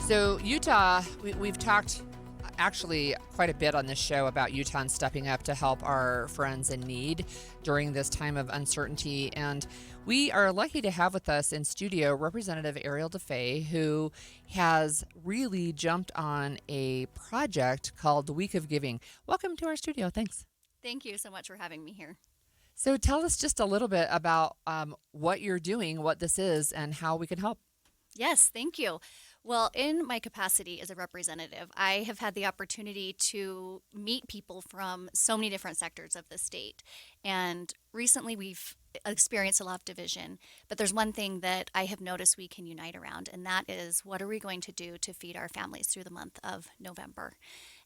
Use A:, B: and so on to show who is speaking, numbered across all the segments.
A: So Utah, we've talked actually quite a bit on this show about Utahns stepping up to help our friends in need during this time of uncertainty. And we are lucky to have with us in studio Representative Ariel Defay, who has really jumped on a project called the Week of Giving. Welcome to our studio. Thanks.
B: Thank you so much for having me here.
A: So tell us just a little bit about what you're doing, what this is, and how we can help.
B: Yes, thank you. Well, in my capacity as a representative, I have had the opportunity to meet people from so many different sectors of the state. And recently we've experienced a lot of division, but there's one thing that I have noticed we can unite around, and that is, what are we going to do to feed our families through the month of November?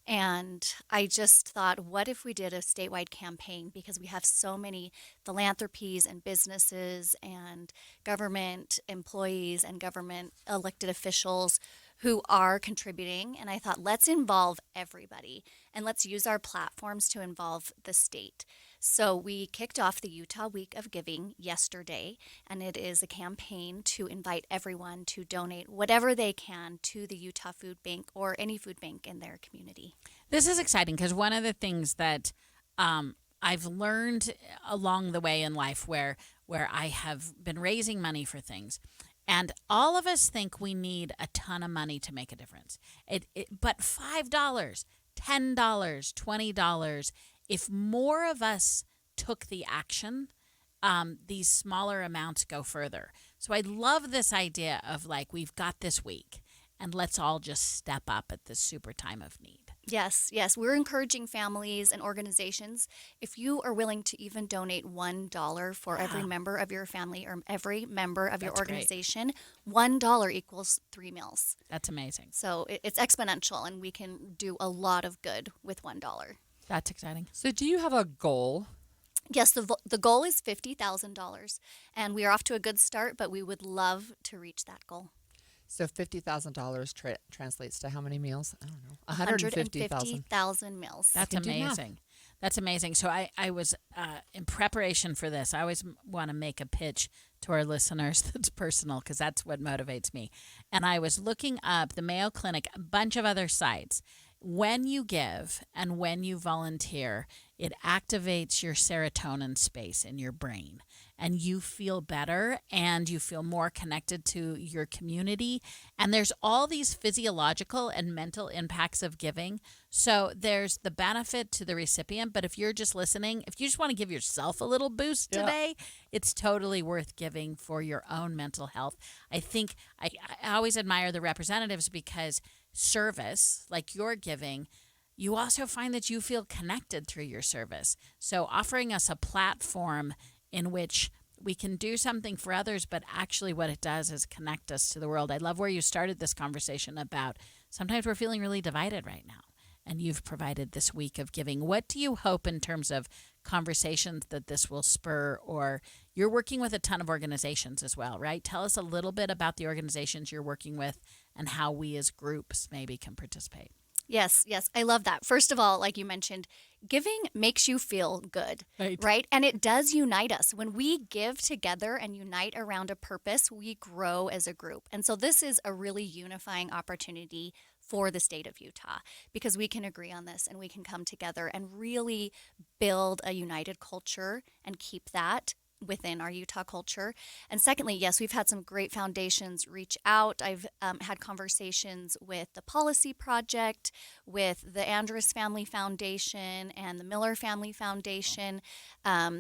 B: And I just thought, what if we did a statewide campaign? Because we have so many philanthropies and businesses and government employees and government elected officials who are contributing. And I thought, let's involve everybody and let's use our platforms to involve the state. So we kicked off the Utah Week of Giving yesterday, and it is a campaign to invite everyone to donate whatever they can to the Utah Food Bank or any food bank in their community.
C: This is exciting because one of the things that I've learned along the way in life where I have been raising money for things, and all of us think we need a ton of money to make a difference. But $5, $10, $20, if more of us took the action, these smaller amounts go further. So I love this idea of like, we've got this week and let's all just step up at this super time of need.
B: Yes. We're encouraging families and organizations. If you are willing to even donate $1 for every member of your family or every member of your organization, $1 equals 3 meals.
C: That's amazing.
B: So it's exponential, and we can do a lot of good with $1.
C: That's exciting.
A: So do you have a goal?
B: Yes, the goal is $50,000, and we are off to a good start, but we would love to reach that goal.
A: So $50,000 translates to how many meals? I don't know.
B: 150,000 meals.
C: That's amazing. That's amazing. So I was, in preparation for this, I always want to make a pitch to our listeners that's personal, because that's what motivates me. And I was looking up the Mayo Clinic, a bunch of other sites. When you give and when you volunteer, it activates your serotonin space in your brain, and you feel better and you feel more connected to your community. And there's all these physiological and mental impacts of giving. So there's the benefit to the recipient, but if you're just listening, if you just want to give yourself a little boost today, it's totally worth giving for your own mental health. I think I always admire the representatives because service, like you're giving, you also find that you feel connected through your service. So offering us a platform in which we can do something for others, but actually what it does is connect us to the world. I love where you started this conversation about sometimes we're feeling really divided right now, and you've provided this week of giving. What do you hope in terms of conversations that this will spur? Or you're working with a ton of organizations as well, right? Tell us a little bit about the organizations you're working with and how we as groups maybe can participate.
B: Yes, I love that. First of all, like you mentioned, giving makes you feel good, right? And it does unite us. When we give together and unite around a purpose, we grow as a group. And so this is a really unifying opportunity for the state of Utah, because we can agree on this and we can come together and really build a united culture and keep that within our Utah culture. And secondly, yes, we've had some great foundations reach out. I've had conversations with the Policy Project, with the Andrus Family Foundation and the Miller Family Foundation.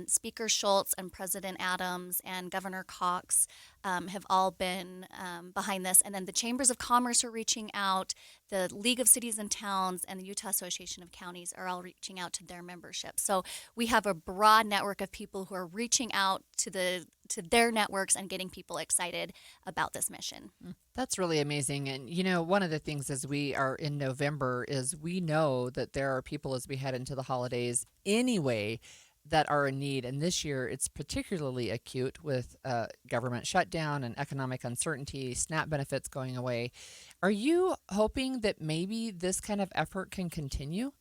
B: Speaker Schultz and President Adams and Governor Cox have all been behind this. And then the Chambers of Commerce are reaching out. The League of Cities and Towns and the Utah Association of Counties are all reaching out to their membership. So we have a broad network of people who are reaching out to their networks and getting people excited about this mission.
A: That's really amazing. And, you know, one of the things as we are in November is we know that there are people as we head into the holidays anyway that are in need. And this year it's particularly acute with government shutdown and economic uncertainty, SNAP benefits going away. Are you hoping that maybe this kind of effort can continue?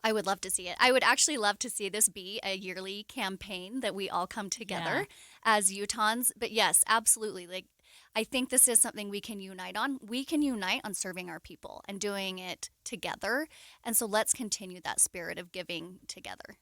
B: I would love to see it. I would actually love to see this be a yearly campaign that we all come together as Utahns. But yes, absolutely. Like, I think this is something we can unite on. We can unite on serving our people and doing it together. And so let's continue that spirit of giving together.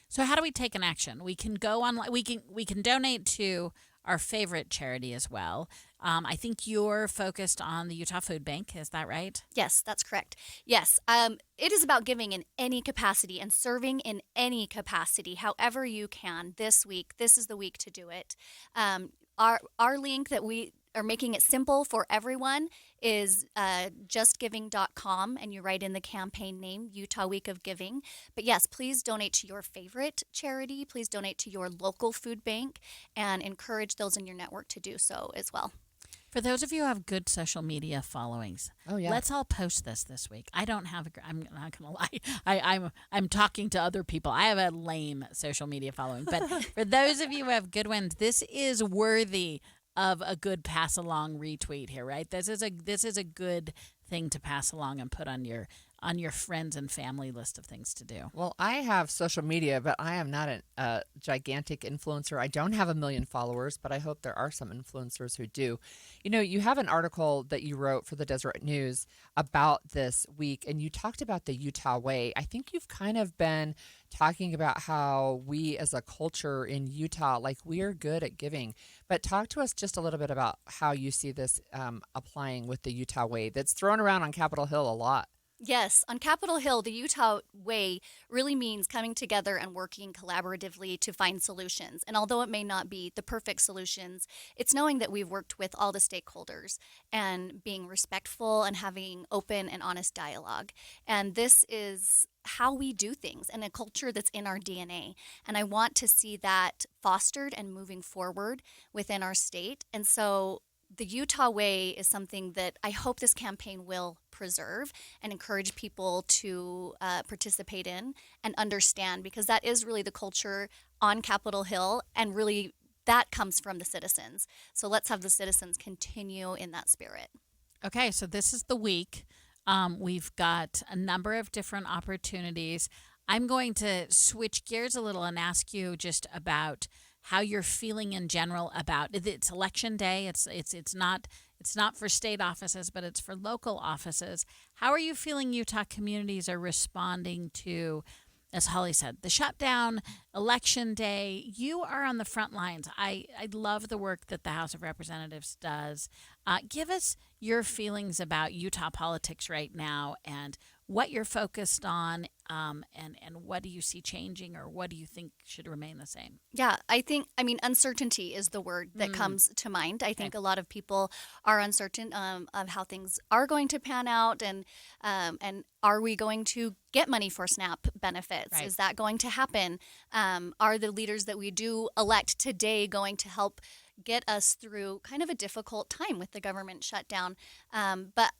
C: So how do we take an action? We can go online. We can donate to our favorite charity as well. I think you're focused on the Utah Food Bank. Is that right?
B: Yes, that's correct. Yes, it is about giving in any capacity and serving in any capacity, however you can. This week, this is the week to do it. Our link that we are making it simple for everyone is justgiving.com, and you write in the campaign name, Utah Week of Giving. But yes, please donate to your favorite charity. Please donate to your local food bank and encourage those in your network to do so as well.
C: For those of you who have good social media followings, let's all post this week. I don't have I'm not going to lie. I'm talking to other people. I have a lame social media following. But for those of you who have good ones, this is worthy of a good pass along retweet here, right? This is a good thing to pass along and put on your friends and family list of things to do.
A: Well, I have social media, but I am not a gigantic influencer. I don't have 1 million followers, but I hope there are some influencers who do. You know, you have an article that you wrote for the Deseret News about this week, and you talked about the Utah Way. I think you've kind of been talking about how we as a culture in Utah, like, we're good at giving. But talk to us just a little bit about how you see this applying with the Utah Way that's thrown around on Capitol Hill a lot.
B: Yes, on Capitol Hill, the Utah Way really means coming together and working collaboratively to find solutions. And although it may not be the perfect solutions, it's knowing that we've worked with all the stakeholders and being respectful and having open and honest dialogue. And this is how we do things and a culture that's in our DNA. And I want to see that fostered and moving forward within our state. And so the Utah Way is something that I hope this campaign will preserve and encourage people to participate in and understand, because that is really the culture on Capitol Hill, and really that comes from the citizens. So let's have the citizens continue in that spirit.
C: Okay, so this is the week. We've got a number of different opportunities. I'm going to switch gears a little and ask you just about how you're feeling in general about it. It's election day. It's not for state offices, but it's for local offices. How are you feeling Utah communities are responding to, as Holly said, the shutdown, election day? You are on the front lines. I love the work that the House of Representatives does. Give us your feelings about Utah politics right now and what you're focused on, and what do you see changing, or what do you think should remain the same?
B: Yeah, uncertainty is the word that comes to mind. I think a lot of people are uncertain of how things are going to pan out, and are we going to get money for SNAP benefits?
C: Right.
B: Is that going to happen? Are the leaders that we do elect today going to help get us through kind of a difficult time with the government shutdown? But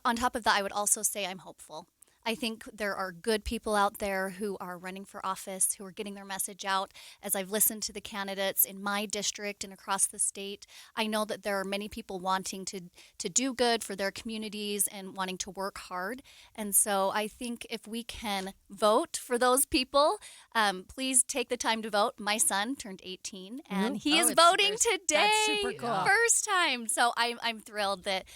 B: on top of that, I would also say I'm hopeful. I think there are good people out there who are running for office, who are getting their message out. As I've listened to the candidates in my district and across the state, I know that there are many people wanting to do good for their communities and wanting to work hard. And so I think if we can vote for those people, please take the time to vote. My son turned 18, and he is voting today.
C: That's super cool.
B: First time. So I'm thrilled that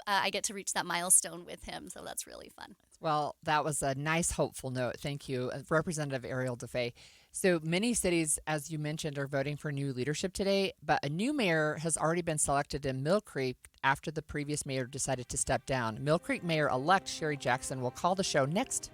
B: I get to reach that milestone with him. So that's really fun.
A: Well, that was a nice, hopeful note. Thank you, Representative Ariel Defay. So many cities, as you mentioned, are voting for new leadership today, but a new mayor has already been selected in Mill Creek after the previous mayor decided to step down. Mill Creek Mayor-elect Sherry Jackson will call the show next.